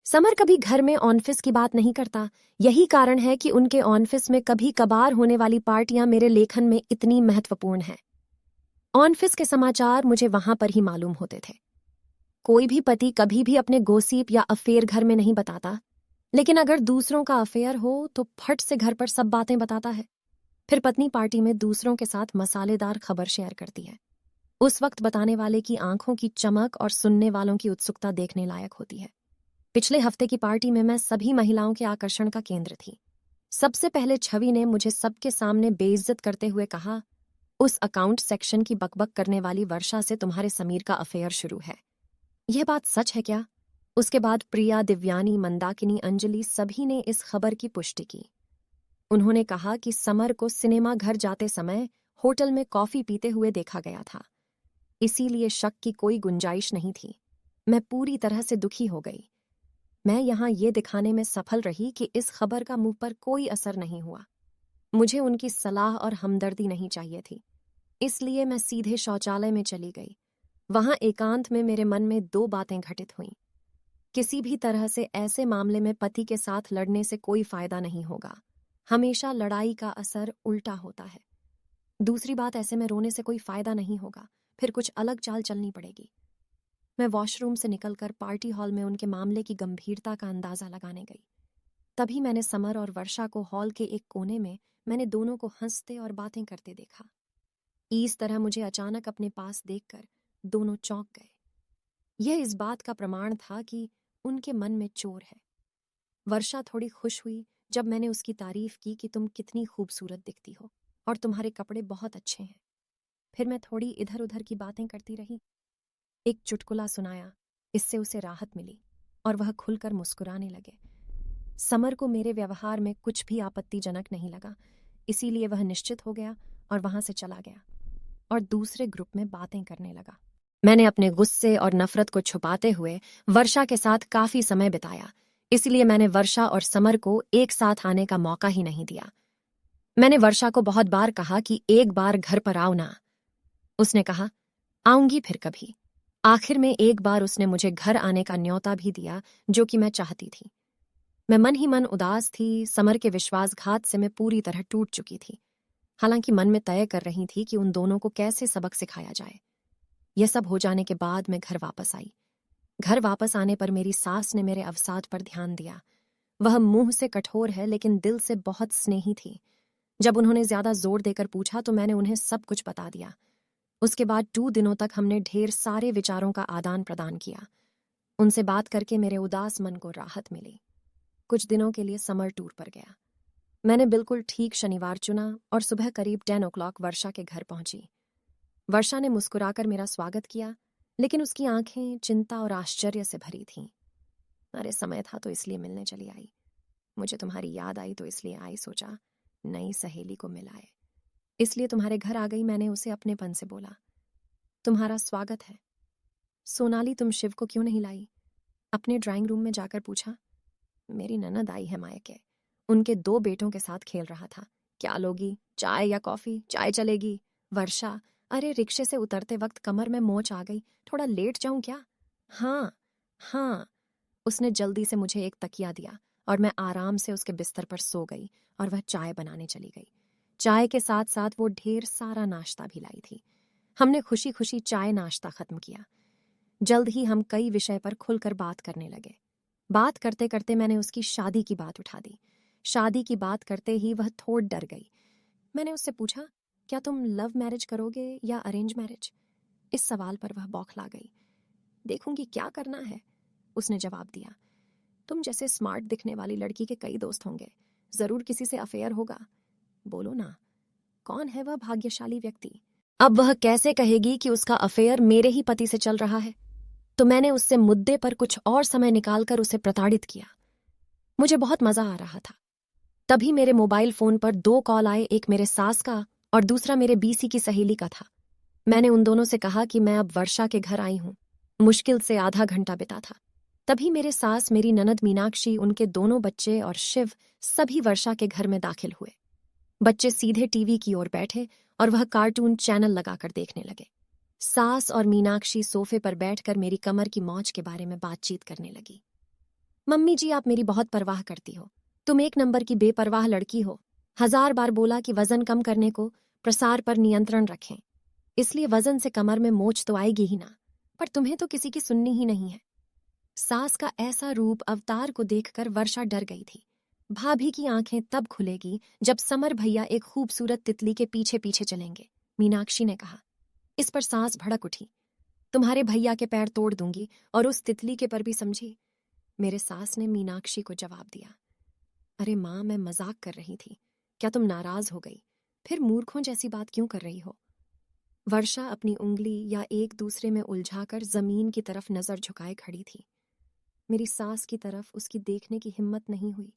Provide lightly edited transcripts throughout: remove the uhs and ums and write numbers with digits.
Summer कभी घर में ऑफिस की बात नहीं करता। यही कारण है कि उनके ऑफिस में कभी कभार होने वाली पार्टियां मेरे लेखन में इतनी महत्वपूर्ण हैं। ऑफिस के समाचार मुझे वहां पर ही मालूम होते थे। कोई भी पति कभी भी अपने गोसिप या अफेयर घर में नहीं बताता, लेकिन अगर दूसरों का अफेयर हो तो फट से घर पर सब बातें बताता है। फिर पत्नी पार्टी में दूसरों के साथ मसालेदार खबर शेयर करती है। उस वक्त बताने वाले की आंखों की चमक और सुनने वालों की उत्सुकता देखने लायक होती है। पिछले हफ्ते की पार्टी में मैं सभी महिलाओं के आकर्षण का केंद्र थी। सबसे पहले छवि ने मुझे सबके सामने बेइज्जत करते हुए कहा, उस अकाउंट सेक्शन की बकबक करने वाली वर्षा से तुम्हारे समीर का अफेयर शुरू है। यह बात सच है क्या? उसके बाद प्रिया, दिव्यानी, मंदाकिनी, अंजलि सभी ने इस खबर की पुष्टि की। उन्होंने कहा कि समर को सिनेमा घर जाते समय होटल में कॉफी पीते हुए देखा गया था, इसीलिए शक की कोई गुंजाइश नहीं थी। मैं पूरी तरह से दुखी हो गई। मैं यहां ये दिखाने में सफल रही कि इस खबर का मुंह पर कोई असर नहीं हुआ। मुझे उनकी सलाह और हमदर्दी नहीं चाहिए थी, इसलिए मैं सीधे शौचालय में चली गई। वहां एकांत में मेरे मन में दो बातें घटित हुईं। किसी भी तरह से ऐसे मामले में पति के साथ लड़ने से कोई फायदा नहीं होगा। हमेशा लड़ाई का असर उल्टा होता है। दूसरी बात, ऐसे में रोने से कोई फायदा नहीं होगा, फिर कुछ अलग चाल चलनी पड़ेगी। मैं वॉशरूम से निकलकर पार्टी हॉल में उनके मामले की गंभीरता का अंदाजा लगाने गई। तभी मैंने समर और वर्षा को हॉल के एक कोने में मैंने दोनों को हंसते और बातें करते देखा। इस तरह मुझे अचानक अपने पास देखकर दोनों चौंक गए। यह इस बात का प्रमाण था कि उनके मन में चोर है। वर्षा थोड़ी खुश हुई जब मैंने उसकी तारीफ की कि तुम कितनी खूबसूरत दिखती हो और तुम्हारे कपड़े बहुत अच्छे हैं। फिर मैं थोड़ी इधर उधर की बातें करती रही। एक चुटकुला सुनाया, इससे उसे राहत मिली और वह खुलकर मुस्कुराने लगे। समर को मेरे व्यवहार में कुछ भी आपत्तिजनक नहीं लगा, इसीलिए वह निश्चित हो गया और वहां से चला गया और दूसरे ग्रुप में बातें करने लगा। मैंने अपने गुस्से और नफरत को छुपाते हुए वर्षा के साथ काफी समय बिताया, इसलिए मैंने वर्षा और समर को एक साथ आने का मौका ही नहीं दिया। मैंने वर्षा को बहुत बार कहा कि एक बार घर पर आओ ना। उसने कहा, आऊंगी फिर कभी। आखिर में एक बार उसने मुझे घर आने का न्योता भी दिया, जो कि मैं चाहती थी। मैं मन ही मन उदास थी। समर के विश्वासघात से मैं पूरी तरह टूट चुकी थी। हालांकि मन में तय कर रही थी कि उन दोनों को कैसे सबक सिखाया जाए। यह सब हो जाने के बाद मैं घर वापस आई। घर वापस आने पर मेरी सास ने मेरे अवसाद पर ध्यान दिया। वह मुंह से कठोर है लेकिन दिल से बहुत स्नेही थी। जब उन्होंने ज्यादा जोर देकर पूछा तो मैंने उन्हें सब कुछ बता दिया। उसके बाद 2 दिनों तक हमने ढेर सारे विचारों का आदान प्रदान किया। उनसे बात करके मेरे उदास मन को राहत मिली। कुछ दिनों के लिए समर टूर पर गया। मैंने बिल्कुल ठीक शनिवार चुना और सुबह करीब 10 o'clock वर्षा के घर पहुंची। वर्षा ने मुस्कुराकर मेरा स्वागत किया, लेकिन उसकी आंखें चिंता और आश्चर्य से भरी थीं। अरे, समय था तो इसलिए मिलने चली आई। मुझे तुम्हारी याद आई तो इसलिए आई, सोचा नई सहेली को मिलाए, इसलिए तुम्हारे घर आ गई। मैंने उसे अपनेपन से बोला, तुम्हारा स्वागत है। सोनाली, तुम शिव को क्यों नहीं लाई? अपने ड्राइंग रूम में जाकर पूछा। मेरी ननद आई है मायके, उनके 2 बेटों के साथ खेल रहा था। क्या लोगी, चाय या कॉफी? चाय चलेगी। वर्षा, अरे रिक्शे से उतरते वक्त कमर में मोच आ गई, थोड़ा लेट जाऊं क्या? हाँ हाँ। उसने जल्दी से मुझे एक तकिया दिया और मैं आराम से उसके बिस्तर पर सो गई और वह चाय बनाने चली गई। चाय के साथ साथ वो ढेर सारा नाश्ता भी लाई थी। हमने खुशी खुशी चाय नाश्ता खत्म किया। जल्द ही हम कई विषय पर खुलकर बात करने लगे। बात करते करते मैंने उसकी शादी की बात उठा दी। शादी की बात करते ही वह थोड़ डर गई। मैंने उससे पूछा, क्या तुम लव मैरिज करोगे या अरेंज मैरिज? इस सवाल पर वह बौखला गई। देखूंगी क्या करना है, उसने जवाब दिया। तुम जैसे स्मार्ट दिखने वाली लड़की के कई दोस्त होंगे, जरूर किसी से अफेयर होगा। बोलो ना, कौन है वह भाग्यशाली व्यक्ति? अब वह कैसे कहेगी कि उसका अफेयर मेरे ही पति से चल रहा है? तो मैंने उससे मुद्दे पर कुछ और समय निकालकर उसे प्रताड़ित किया। मुझे बहुत मजा आ रहा था। तभी मेरे मोबाइल फोन पर 2 कॉल आए, एक मेरे सास का और दूसरा मेरे बीसी की सहेली का था। मैंने उन दोनों से कहा कि मैं अब वर्षा के घर आई हूं। मुश्किल से आधा घंटा बिता था। तभी मेरे सास, मेरी ननद मीनाक्षी, उनके दोनों बच्चे और शिव सभी वर्षा के घर में दाखिल हुए। बच्चे सीधे टीवी की ओर बैठे और वह कार्टून चैनल लगाकर देखने लगे। सास और मीनाक्षी सोफे पर बैठकर मेरी कमर की मौज के बारे में बातचीत करने लगी। मम्मी जी, आप मेरी बहुत परवाह करती हो। तुम एक नंबर की बेपरवाह लड़की हो। 1000 बार बोला कि वजन कम करने को, प्रसार पर नियंत्रण रखें, इसलिए वजन से कमर में मोच तो आएगी ही ना, पर तुम्हें तो किसी की सुननी ही नहीं है। सास का ऐसा रूप अवतार को देखकर वर्षा डर गई थी। भाभी की आंखें तब खुलेगी जब समर भैया एक खूबसूरत तितली के पीछे पीछे चलेंगे, मीनाक्षी ने कहा। इस पर सास भड़क उठी। तुम्हारे भैया के पैर तोड़ दूंगी और उस तितली के पर भी, समझी? मेरे सास ने मीनाक्षी को जवाब दिया। अरे माँ, मैं मजाक कर रही थी। क्या तुम नाराज हो गई? फिर मूर्खों जैसी बात क्यों कर रही हो? वर्षा अपनी उंगली या एक दूसरे में उलझाकर जमीन की तरफ नजर झुकाए खड़ी थी। मेरी सास की तरफ उसकी देखने की हिम्मत नहीं हुई।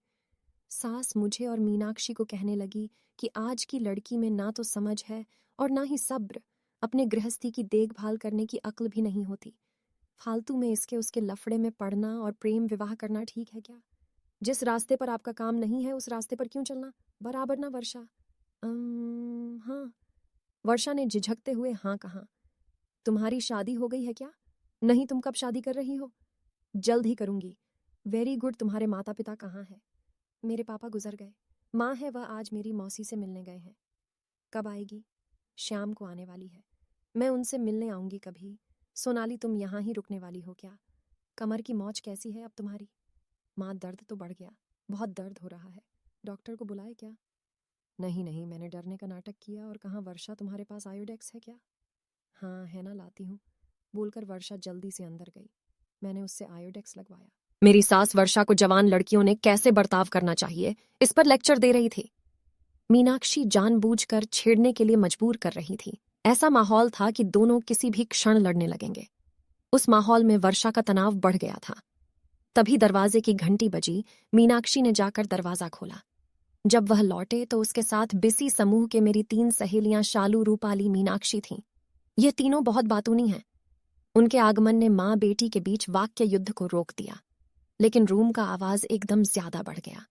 सास मुझे और मीनाक्षी को कहने लगी कि आज की लड़की में ना तो समझ है और ना ही सब्र, अपने गृहस्थी की देखभाल करने की अक्ल भी नहीं होती। फालतू में इसके उसके लफड़े में पड़ना और प्रेम विवाह करना ठीक है क्या? जिस रास्ते पर आपका काम नहीं है उस रास्ते पर क्यों चलना? बराबर ना वर्षा? हाँ। वर्षा ने झिझकते हुए हाँ कहा। तुम्हारी शादी हो गई है क्या? नहीं, तुम कब शादी कर रही हो? जल्द ही करूंगी। Very good. तुम्हारे माता पिता कहाँ हैं? मेरे पापा गुजर गए। माँ है, वह आज मेरी मौसी से मिलने गए हैं। कब आएगी? शाम को आने वाली है। मैं उनसे मिलने आऊंगी कभी। सोनाली, तुम यहाँ ही रुकने वाली हो क्या? कमर की मौज कैसी है अब तुम्हारी? माँ, दर्द तो बढ़ गया, बहुत दर्द हो रहा है। डॉक्टर को बुलाए क्या? नहीं नहीं, मैंने डरने का नाटक किया। और कहाँ वर्षा, तुम्हारे पास आयोडेक्स है क्या? हाँ है ना, लाती हूँ, बोलकर वर्षा जल्दी से अंदर गई। मैंने उससे आयोडेक्स लगवाया। मेरी सास वर्षा को जवान लड़कियों ने कैसे बर्ताव करना चाहिए इस पर लेक्चर दे रही थी। मीनाक्षी जानबूझकर छेड़ने के लिए मजबूर कर रही थी। ऐसा माहौल था कि दोनों किसी भी क्षण लड़ने लगेंगे। उस माहौल में वर्षा का तनाव बढ़ गया था। तभी दरवाजे की घंटी बजी। मीनाक्षी ने जाकर दरवाजा खोला। जब वह लौटे तो उसके साथ बिसी समूह के मेरी 3 सहेलियां शालू, रूपाली, मीनाक्षी थीं। ये तीनों बहुत बातूनी हैं। उनके आगमन ने माँ बेटी के बीच वाक्य युद्ध को रोक दिया, लेकिन रूम का आवाज एकदम ज्यादा बढ़ गया।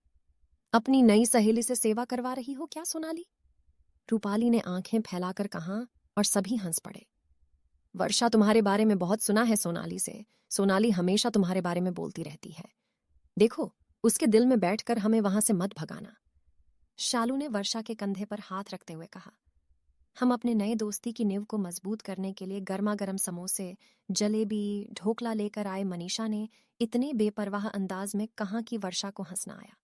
अपनी नई सहेली से सेवा करवा रही हो क्या सोनाली? रूपाली ने आंखें फैलाकर कहा और सभी हंस पड़े। वर्षा तुम्हारे बारे में बहुत सुना है सोनाली से। सोनाली हमेशा तुम्हारे बारे में बोलती रहती है। देखो, उसके दिल में बैठकर हमें वहां से मत भगाना। शालू ने वर्षा के कंधे पर हाथ रखते हुए कहा। हम अपने नए दोस्ती की नींव को मजबूत करने के लिए गर्मा गर्म समोसे, जलेबी, ढोकला लेकर आए मनीषा ने इतने बेपरवाह अंदाज में कहा कि वर्षा को हंसना आया।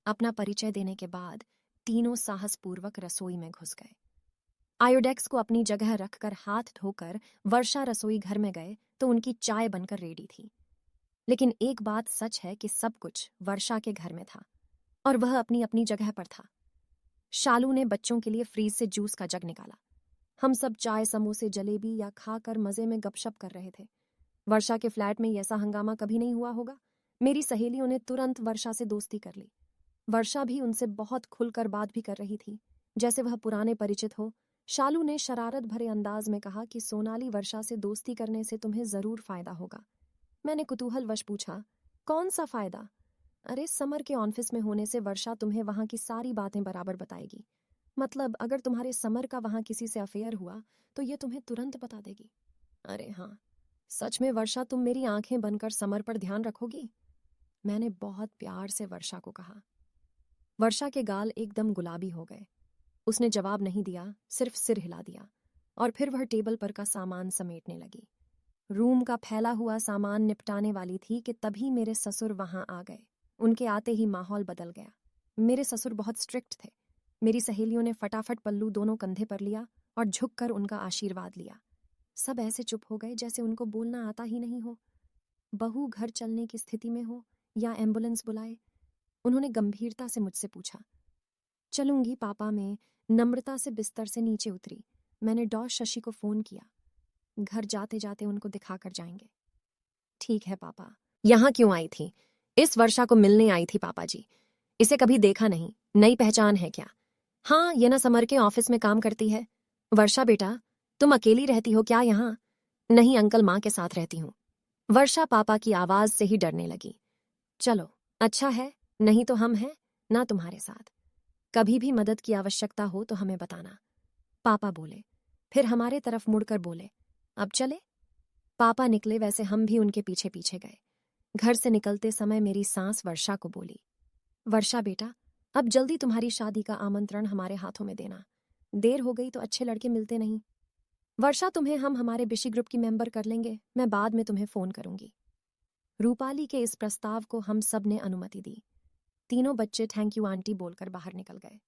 अपना परिचय देने के बाद तीनों साहसपूर्वक रसोई में घुस गए। आयोडेक्स को अपनी जगह रखकर हाथ धोकर वर्षा रसोई घर में गए तो उनकी चाय बनकर रेडी थी। लेकिन एक बात सच है कि सब कुछ वर्षा के घर में था और वह अपनी अपनी जगह पर था। शालू ने बच्चों के लिए फ्रीज से जूस का जग निकाला। हम सब चाय, समोसे, जलेबी या खाकर मजे में गपशप कर रहे थे। वर्षा के फ्लैट में ऐसा हंगामा कभी नहीं हुआ होगा। मेरी सहेलियों ने तुरंत वर्षा से दोस्ती कर ली। वर्षा भी उनसे बहुत खुलकर बात भी कर रही थी, जैसे वह पुराने परिचित हो। शालू ने शरारत भरे अंदाज में कहा कि सोनाली, वर्षा से दोस्ती करने से तुम्हें जरूर फायदा होगा। मैंने कुतूहलवश पूछा, कौन सा फायदा? अरे, समर के ऑफिस में होने से वर्षा तुम्हें वहां की सारी बातें बराबर बताएगी। मतलब अगर तुम्हारे समर का वहां किसी से अफेयर हुआ तो ये तुम्हें तुरंत बता देगी। अरे हाँ, सच में वर्षा, तुम मेरी आंखें बनकर समर पर ध्यान रखोगी? मैंने बहुत प्यार से वर्षा को कहा। वर्षा के गाल एकदम गुलाबी हो गए। उसने जवाब नहीं दिया, सिर्फ सिर हिला दिया और फिर वह टेबल पर का सामान समेटने लगी। रूम का फैला हुआ सामान निपटाने वाली थी कि तभी मेरे ससुर वहां आ गए। उनके आते ही माहौल बदल गया। मेरे ससुर बहुत स्ट्रिक्ट थे। मेरी सहेलियों ने फटाफट पल्लू दोनों कंधे पर लिया और झुककर उनका आशीर्वाद लिया। सब ऐसे चुप हो गए जैसे उनको बोलना आता ही नहीं हो। बहू घर चलने की स्थिति में हो या एम्बुलेंस बुलाए? उन्होंने गंभीरता से मुझसे पूछा। चलूंगी पापा। मैं नम्रता से बिस्तर से नीचे उतरी। मैंने डॉस शशि को फोन किया। घर जाते जाते उनको दिखाकर जाएंगे। ठीक है पापा। यहाँ क्यों आई थी? इस वर्षा को मिलने आई थी पापा जी। इसे कभी देखा नहीं, नई पहचान है क्या? हाँ, ये ना समर के ऑफिस में काम करती है। वर्षा बेटा, तुम अकेली रहती हो क्या यहाँ? नहीं अंकल, माँ के साथ रहती हूँ। वर्षा पापा की आवाज से ही डरने लगी। चलो, अच्छा है, नहीं तो हम हैं ना तुम्हारे साथ। कभी भी मदद की आवश्यकता हो तो हमें बताना, पापा बोले। फिर हमारे तरफ मुड़कर बोले, अब चले? पापा निकले, वैसे हम भी उनके पीछे पीछे गए। घर से निकलते समय मेरी सांस वर्षा को बोली, वर्षा बेटा, अब जल्दी तुम्हारी शादी का आमंत्रण हमारे हाथों में देना। देर हो गई तो अच्छे लड़के मिलते नहीं। वर्षा, तुम्हें हम हमारे बिशी ग्रुप की मेंबर कर लेंगे, मैं बाद में तुम्हें फोन करूंगी। रूपाली के इस प्रस्ताव को हम सब ने अनुमति दी। तीनों बच्चे थैंक यू आंटी बोलकर बाहर निकल गए।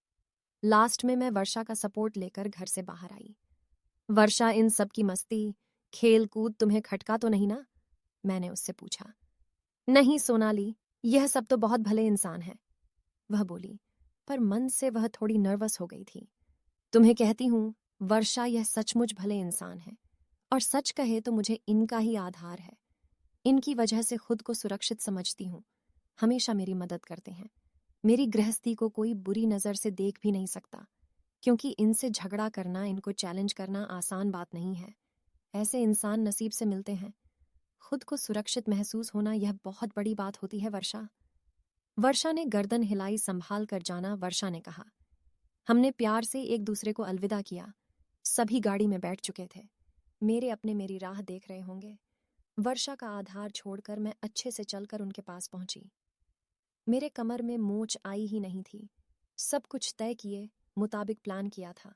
लास्ट में मैं वर्षा का सपोर्ट लेकर घर से बाहर आई। वर्षा, इन सब की मस्ती, खेल कूद तुम्हें खटका तो नहीं ना? मैंने उससे पूछा। नहीं सोनाली, यह सब तो बहुत भले इंसान है, वह बोली, पर मन से वह थोड़ी नर्वस हो गई थी। तुम्हें कहती हूं वर्षा, यह सचमुच भले इंसान है, और सच कहे तो मुझे इनका ही आधार है। इनकी वजह से खुद को सुरक्षित समझती हूँ। हमेशा मेरी मदद करते हैं। मेरी गृहस्थी को कोई बुरी नजर से देख भी नहीं सकता, क्योंकि इनसे झगड़ा करना, इनको चैलेंज करना आसान बात नहीं है। ऐसे इंसान नसीब से मिलते हैं। खुद को सुरक्षित महसूस होना यह बहुत बड़ी बात होती है वर्षा। वर्षा ने गर्दन हिलाई। संभाल कर जाना, वर्षा ने कहा। हमने प्यार से एक दूसरे को अलविदा किया। सभी गाड़ी में बैठ चुके थे। मेरे अपने मेरी राह देख रहे होंगे। वर्षा का आधार छोड़कर मैं अच्छे से चलकर उनके पास पहुंची। मेरे कमर में मोच आई ही नहीं थी। सब कुछ तय किए मुताबिक प्लान किया था।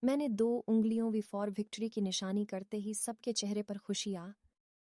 मैंने 2 उंगलियों वी फॉर विक्ट्री की निशानी करते ही सबके चेहरे पर खुशी आ